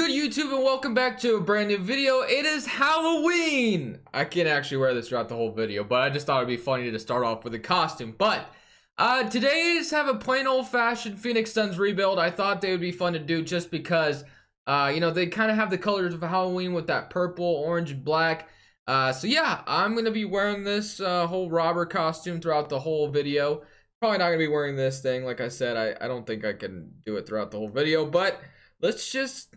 good, YouTube, and welcome back to a brand new video. It is Halloween. I can't actually wear this throughout the whole video, but I just thought it'd be funny to start off with a costume. But today I just have a plain old-fashioned Phoenix Suns rebuild. I thought they would be fun to do just because you know, they kind of have the colors of Halloween with that purple, orange, and black. So yeah, I'm gonna be wearing this whole robber costume throughout the whole video. Probably not gonna be wearing this thing. Like I said, I don't think I can do it throughout the whole video, but let's just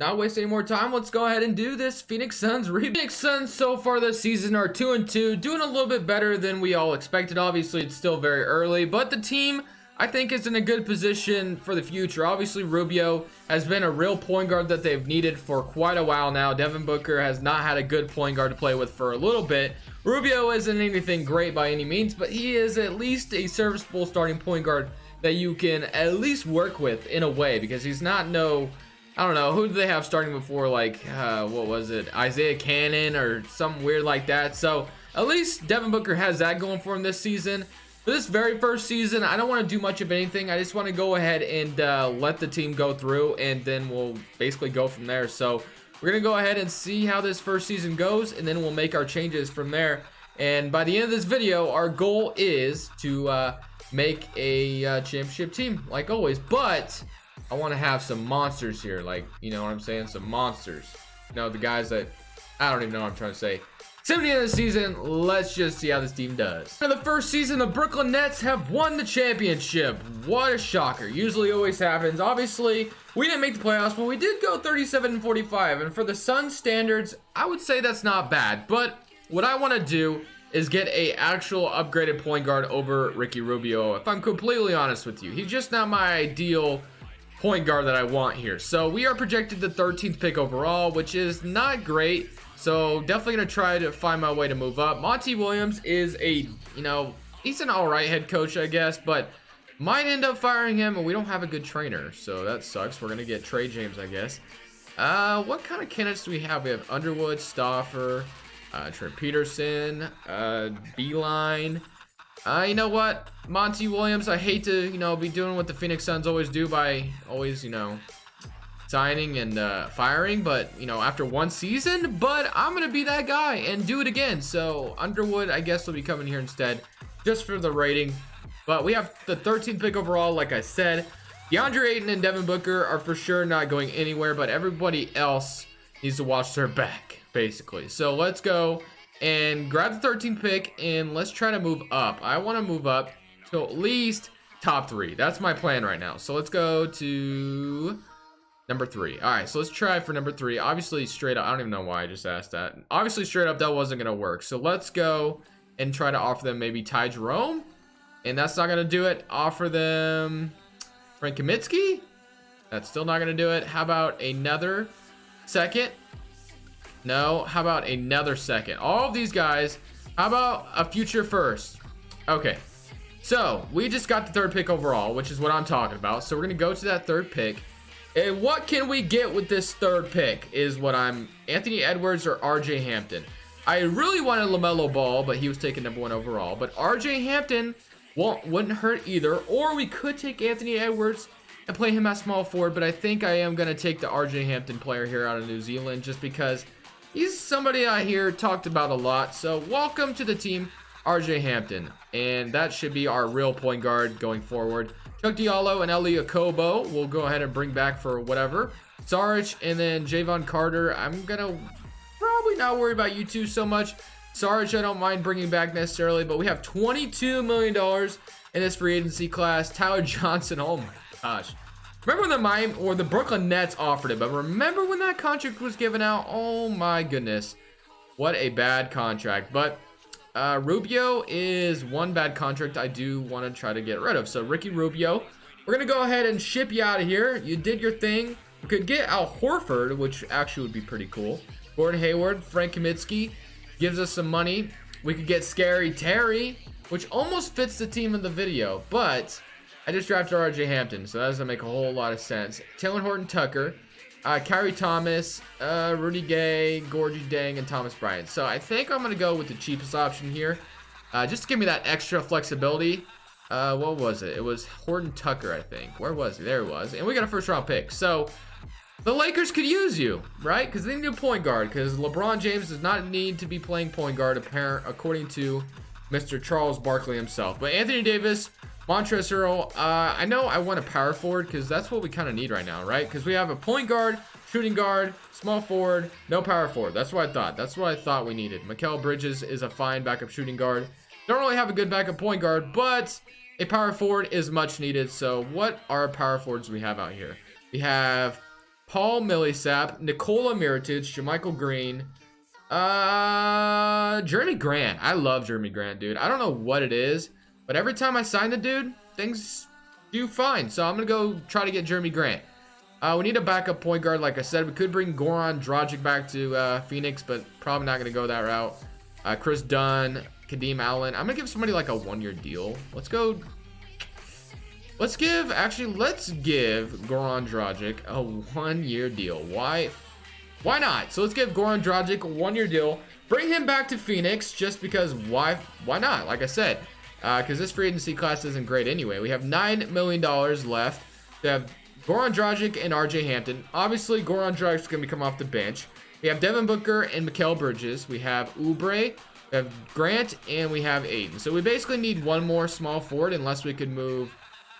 not waste any more time. Let's go ahead and do this Phoenix Suns rebuild. Phoenix Suns so far this season are 2-2, doing a little bit better than we all expected. Obviously, it's still very early, but the team, I think, is in a good position for the future. Obviously, Rubio has been a real point guard that they've needed for quite a while now. Devin Booker has not had a good point guard to play with for a little bit. Rubio isn't anything great by any means, but he is at least a serviceable starting point guard that you can at least work with in a way, because he's not I don't know, who did they have starting before? Like, what was it? Isaiah Cannon or something weird like that. So at least Devin Booker has that going for him this season. For this very first season, I don't want to do much of anything. I just want to go ahead and let the team go through, and then we'll basically go from there. So we're going to go ahead and see how this first season goes, and then we'll make our changes from there. And by the end of this video, our goal is to make a championship team, like always. But I want to have some monsters here, like, you know what I'm saying? Some monsters. You know, the guys that, I don't even know what I'm trying to say. 70th of the season, let's just see how this team does. For the first season, the Brooklyn Nets have won the championship. What a shocker. Usually always happens. Obviously, we didn't make the playoffs, but we did go 37-45. And for the Suns standards, I would say that's not bad. But what I want to do is get a actual upgraded point guard over Ricky Rubio. If I'm completely honest with you, he's just not my ideal point guard that I want here. So we are projected the 13th pick overall, which is not great. So definitely gonna try to find my way to move up. Monty Williams is a, you know, he's an all right head coach, I guess, but might end up firing him, and we don't have a good trainer, so that sucks. We're gonna get Trey James, I guess. What kind of candidates do we have? We have Underwood, Stauffer, Trent Peterson, Beeline. You know what, Monty Williams, I hate to, you know, be doing what the Phoenix Suns always do by always, you know, signing and firing, but, you know, after one season. But I'm gonna be that guy and do it again. So Underwood, I guess, will be coming here instead, just for the rating. But we have the 13th pick overall, like I said. DeAndre Ayton and Devin Booker are for sure not going anywhere, but everybody else needs to watch their back, basically. So let's go and grab the 13th pick, and let's try to move up. I want to move up to at least top 3. That's my plan right now. So let's go to number 3. All right, so let's try for number 3. Obviously, straight up, I don't even know why I just asked that. Obviously, straight up, that wasn't going to work. So let's go and try to offer them maybe Ty Jerome, and that's not going to do it. Offer them Frank Kaminsky. That's still not going to do it. How about another second? No. How about another second? All of these guys. How about a future first? Okay. So we just got the 3rd pick overall, which is what I'm talking about. So we're going to go to that 3rd pick. And what can we get with this 3rd pick is what I'm... Anthony Edwards or RJ Hampton. I really wanted LaMelo Ball, but he was taken number 1 overall. But RJ Hampton wouldn't hurt either. Or we could take Anthony Edwards and play him at small forward. But I think I am going to take the RJ Hampton player here out of New Zealand, just because he's somebody I hear talked about a lot. So welcome to the team, RJ Hampton. And that should be our real point guard going forward. Chuck Diallo and Eli Okobo we'll go ahead and bring back for whatever. Saric and then Javon Carter. I'm going to probably not worry about you two so much. Saric, I don't mind bringing back necessarily, but we have $22 million in this free agency class. Tyler Johnson, oh my gosh. Remember when the Brooklyn Nets offered it, but remember when that contract was given out? Oh my goodness. What a bad contract. But Rubio is one bad contract I do want to try to get rid of. So Ricky Rubio, we're going to go ahead and ship you out of here. You did your thing. We could get Al Horford, which actually would be pretty cool. Gordon Hayward, Frank Kaminsky gives us some money. We could get Scary Terry, which almost fits the team in the video, but I just drafted RJ Hampton, so that doesn't make a whole lot of sense. Taylor Horton Tucker, Kyrie Thomas, Rudy Gay, Gorgie Dang, and Thomas Bryant. So I think I'm going to go with the cheapest option here, just to give me that extra flexibility. What was it? It was Horton Tucker, I think. Where was he? There he was. And we got a 1st round pick. So the Lakers could use you, right? Because they need a point guard. Because LeBron James does not need to be playing point guard, according to Mr. Charles Barkley himself. But Anthony Davis, Montrezl Harrell, I know I want a power forward because that's what we kind of need right now, right? Because we have a point guard, shooting guard, small forward, no power forward. That's what I thought. That's what I thought we needed. Mikal Bridges is a fine backup shooting guard. Don't really have a good backup point guard, but a power forward is much needed. So what are power forwards we have out here? We have Paul Millsap, Nikola Mirotic, JaMychal Green, Jeremy Grant. I love Jeremy Grant, dude. I don't know what it is, but every time I sign the dude, things do fine. So I'm gonna go try to get Jeremy Grant. We need a backup point guard. Like I said, we could bring Goran Dragic back to Phoenix, but probably not gonna go that route. Chris Dunn, Kadeem Allen. I'm gonna give somebody like a 1-year deal. Let's give Goran Dragic a 1-year deal. Why not? So let's give Goran Dragic a 1-year deal. Bring him back to Phoenix just because why not? Like I said, because this free agency class isn't great anyway. We have $9 million left. We have Goran Dragic and RJ Hampton. Obviously, Goran Dragic's going to come off the bench. We have Devin Booker and Mikal Bridges. We have Oubre, we have Grant, and we have Aiden. So we basically need one more small forward unless we could move.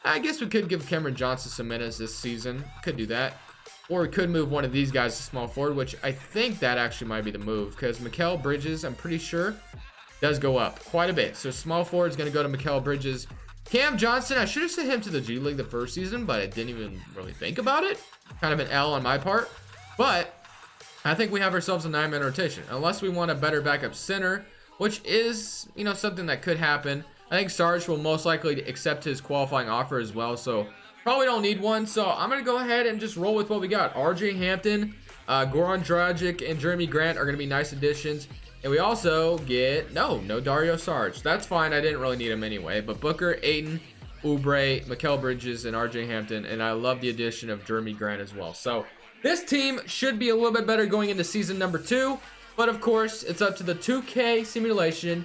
I guess we could give Cameron Johnson some minutes this season. Could do that. Or we could move one of these guys to small forward, which I think that actually might be the move. Because Mikal Bridges, I'm pretty sure, does go up quite a bit. So small forward is going to go to Mikal Bridges. Cam Johnson, I should have sent him to the G League the first season, but I didn't even really think about it. Kind of an L on my part. But I think we have ourselves a 9-man rotation. Unless we want a better backup center, which is, you know, something that could happen. I think Sarge will most likely accept his qualifying offer as well, so probably don't need one. So I'm going to go ahead and just roll with what we got. RJ Hampton, Goran Dragic, and Jeremy Grant are going to be nice additions. And we also get, no Dario Sarge. That's fine. I didn't really need him anyway. But Booker, Aiden, Oubre, Mikal Bridges, and RJ Hampton. And I love the addition of Jeremy Grant as well. So this team should be a little bit better going into season number 2. But of course, it's up to the 2K simulation,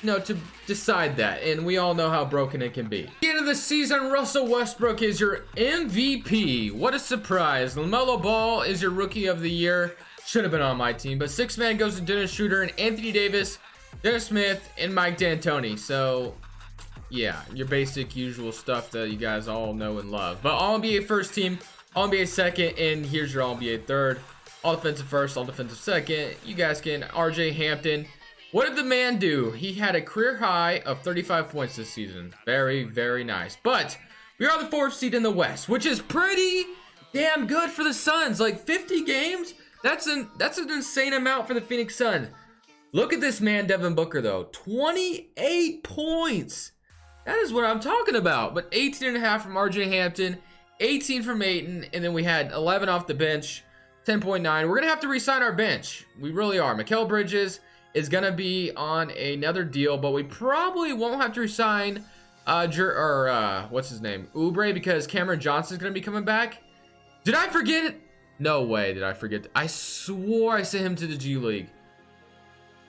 to decide that, and we all know how broken it can be. At the end of the season, Russell Westbrook is your MVP. What a surprise. LaMelo Ball is your rookie of the year. Should have been on my team, but 6th man goes to Dennis Schroeder and Anthony Davis, Dennis Smith, and Mike D'Antoni. So yeah, your basic usual stuff that you guys all know and love. But all NBA first team, all NBA second, and here's your all NBA third. All defensive first, all defensive second. You guys can. RJ Hampton. What did the man do? He had a career high of 35 points this season. Very, very nice. But we are the 4th seed in the West, which is pretty damn good for the Suns. Like 50 games? That's an insane amount for the Phoenix Suns. Look at this man, Devin Booker, though. 28 points. That is what I'm talking about. But 18.5 from RJ Hampton, 18 from Ayton, and then we had 11 off the bench, 10.9. We're going to have to re-sign our bench. We really are. Mikal Bridges is going to be on another deal, but we probably won't have to resign what's his name? Oubre, because Cameron Johnson is going to be coming back. Did I forget it? No way did I forget. I swore I sent him to the G League.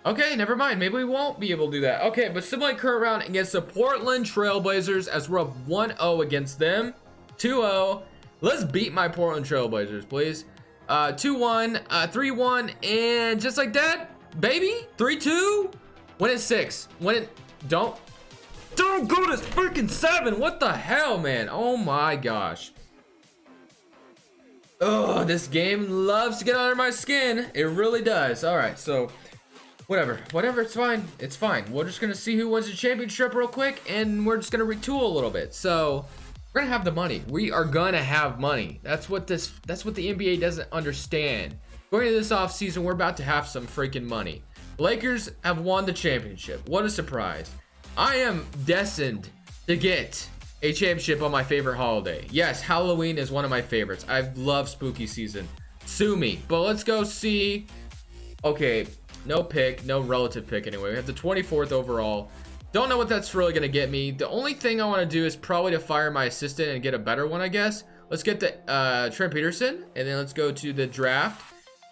Okay, never mind. Maybe we won't be able to do that. Okay, but simulate current round against the Portland Trailblazers as we're up 1-0 against them. 2-0. Let's beat my Portland Trailblazers, please. 2-1, 3-1, and just like that, baby, 3-2. Win it 6. Win it. Don't go to freaking 7. What the hell, man? Oh my gosh. Oh, this game loves to get under my skin. It really does. All right, so whatever, it's fine. It's fine. We're just gonna see who wins the championship real quick, and we're just gonna retool a little bit. So we're gonna have the money. We are gonna have money. That's what the NBA doesn't understand. Going into this offseason, we're about to have some freaking money. Lakers have won the championship. What a surprise. I am destined to get a championship on my favorite holiday. Yes, Halloween is one of my favorites. I love spooky season. Sue me. But let's go see. Okay, no relative pick anyway. We have the 24th overall. Don't know what that's really going to get me. The only thing I want to do is probably to fire my assistant and get a better one, I guess. Let's get the Trent Peterson, and then let's go to the draft.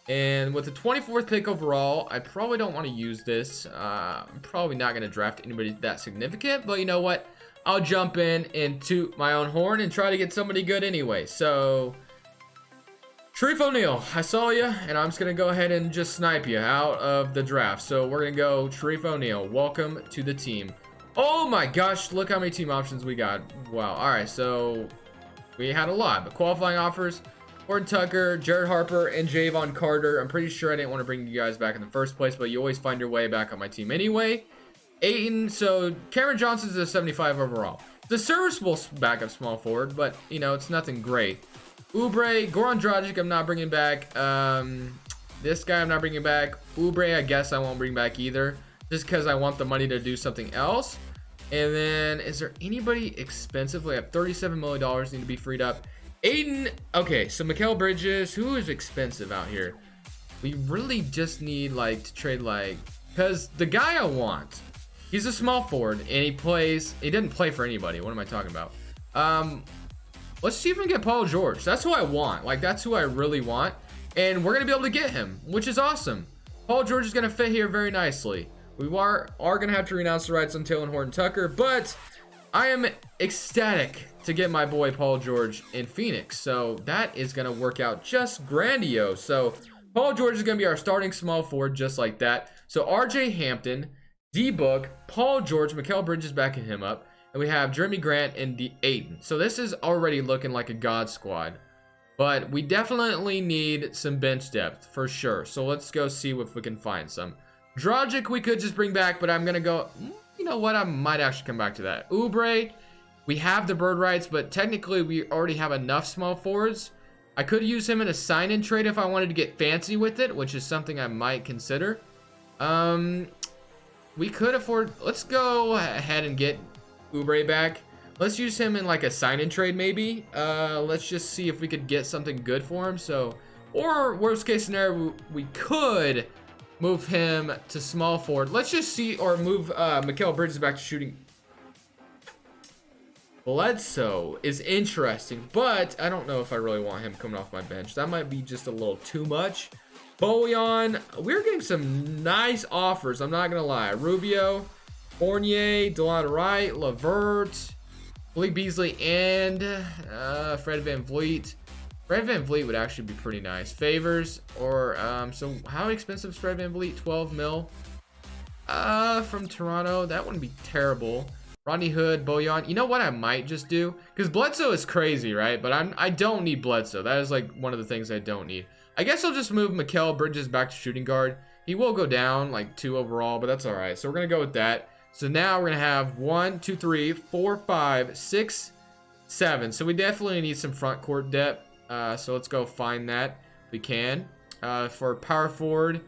And with the 24th pick overall, I probably don't want to use this. I'm probably not going to draft anybody that significant, but you know what? I'll jump in and toot my own horn and try to get somebody good anyway. So Sharif O'Neal, I saw you, and I'm just going to go ahead and just snipe you out of the draft. So we're going to go Sharif O'Neal. Welcome to the team. Oh my gosh, look how many team options we got. Wow. All right, so we had a lot, but qualifying offers, Horton Tucker, Jared Harper, and Javon Carter. I'm pretty sure I didn't want to bring you guys back in the first place, but you always find your way back on my team anyway. Ayton, so Cameron Johnson's a 75 overall. It's a serviceable backup small forward, but, you know, it's nothing great. Oubre, Goran Dragic, I'm not bringing back. This guy I'm not bringing back. Oubre, I guess I won't bring back either, just because I want the money to do something else. And then, is there anybody expensive? We have $37 million need to be freed up. Ayton, okay, so Mikal Bridges, who is expensive out here? We really just need, like, to trade, like, because the guy I want, he's a small forward, and he didn't play for anybody. What am I talking about? Let's see if we can get Paul George. That's who I want. Like, that's who I really want. And we're going to be able to get him, which is awesome. Paul George is going to fit here very nicely. We are going to have to renounce the rights on Taylor Horton Tucker, but I am ecstatic to get my boy Paul George in Phoenix. So that is going to work out just grandiose. So Paul George is going to be our starting small forward just like that. So RJ Hampton, D-Book, Paul George, Mikal Bridges backing him up. And we have Jeremy Grant and Ayton. So this is already looking like a god squad. But we definitely need some bench depth for sure. So let's go see if we can find some. Dragic we could just bring back, but I'm going to go... You know what? I might actually come back to that. Oubre, we have the bird rights, but technically we already have enough small forwards. I could use him in a sign-in trade if I wanted to get fancy with it, which is something I might consider. We could afford... Let's go ahead and get Oubre back. Let's use him in like a sign-in trade maybe. Let's just see if we could get something good for him. So, or worst case scenario, we could move him to small forward. Let's just see, or move Mikal Bridges back to shooting. Bledsoe is interesting, but I don't know if I really want him coming off my bench. That might be just a little too much. Bojan, we're getting some nice offers. I'm not gonna lie. Rubio, Fournier, DeLon Wright, LeVert, Malik Beasley, and Fred VanVleet. Fred VanVleet would actually be pretty nice. Favors, or so how expensive is Fred VanVleet? 12 mil. From Toronto, that wouldn't be terrible. Rodney Hood, Bojan. You know what I might just do? Because Bledsoe is crazy, right? But I don't need Bledsoe. That is like one of the things I don't need. I guess I'll just move Mikal Bridges back to shooting guard. He will go down like 2 overall, but that's all right. So we're gonna go with that. So now we're gonna have 1, 2, 3, 4, 5, 6, 7. So we definitely need some front court depth. So let's go find that if we can. For power forward,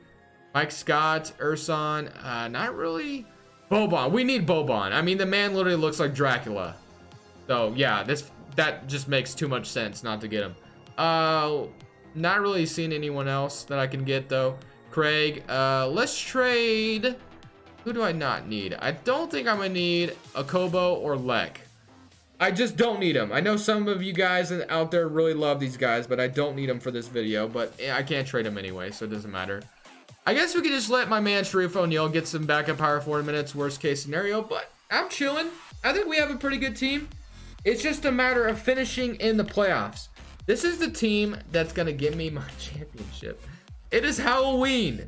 Mike Scott, Ersan, not really. Boban, we need Boban. I mean, the man literally looks like Dracula. So yeah, that just makes too much sense not to get him. Not really seeing anyone else that I can get though. Craig, let's trade. Who do I not need? I don't think I'm gonna need Akobo or Lek. I just don't need them. I know some of you guys out there really love these guys, but I don't need them for this video. But I can't trade them anyway, so it doesn't matter. I guess we could just let my man Sharif O'Neal get some backup power forward minutes, worst case scenario. But I'm chilling. I think we have a pretty good team. It's just a matter of finishing in the playoffs. This is the team that's going to give me my championship. It is Halloween.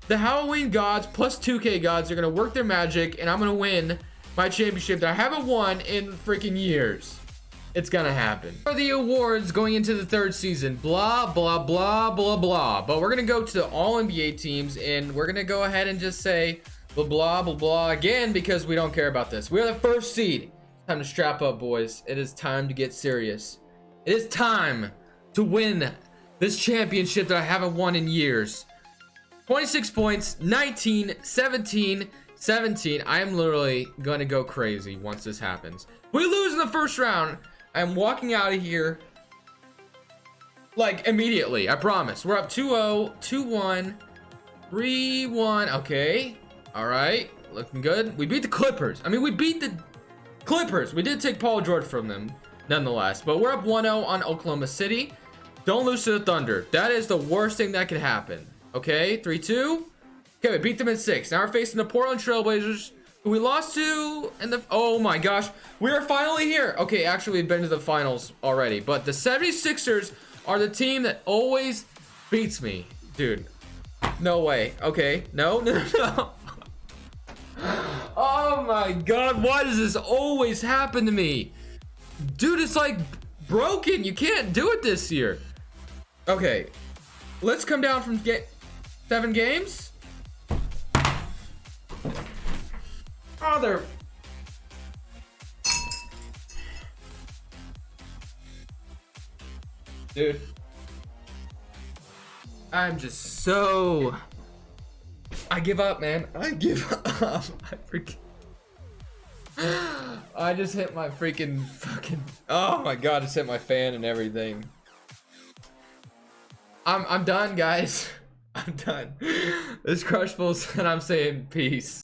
The Halloween gods plus 2K gods are going to work their magic, and I'm going to win my championship that I haven't won in freaking years. It's gonna happen. For the awards going into the 3rd season, blah, blah, blah, blah, blah. But we're gonna go to all NBA teams, and we're gonna go ahead and just say blah, blah, blah, blah again, because we don't care about this. We're the 1st seed. Time to strap up, boys. It is time to get serious. It is time to win this championship that I haven't won in years. 26 points, 19, 17, 17. I am literally gonna go crazy once this happens. We lose in the 1st round. I'm walking out of here like immediately. I promise. We're up 2-0, 2-1, 3-1. Okay. All right. Looking good. We beat the Clippers. I mean, we beat the Clippers. We did take Paul George from them nonetheless. But we're up 1-0 on Oklahoma City. Don't lose to the Thunder. That is the worst thing that could happen. Okay. 3-2. Okay, we beat them in 6. Now we're facing the Portland Trailblazers, who we lost to in the... Oh my gosh. We are finally here. Okay, actually, we've been to the finals already. But the 76ers are the team that always beats me. Dude, no way. Okay, no. Oh my god, why does this always happen to me? Dude, it's like broken. You can't do it this year. Okay, let's come down from 7 games. Oh, they're... Dude, I'm just so... I give up, man. I give up. I just hit my freaking fucking... Oh my god, I just hit my fan and everything. I'm done, guys. I'm done. This Crushfuls, and I'm saying peace.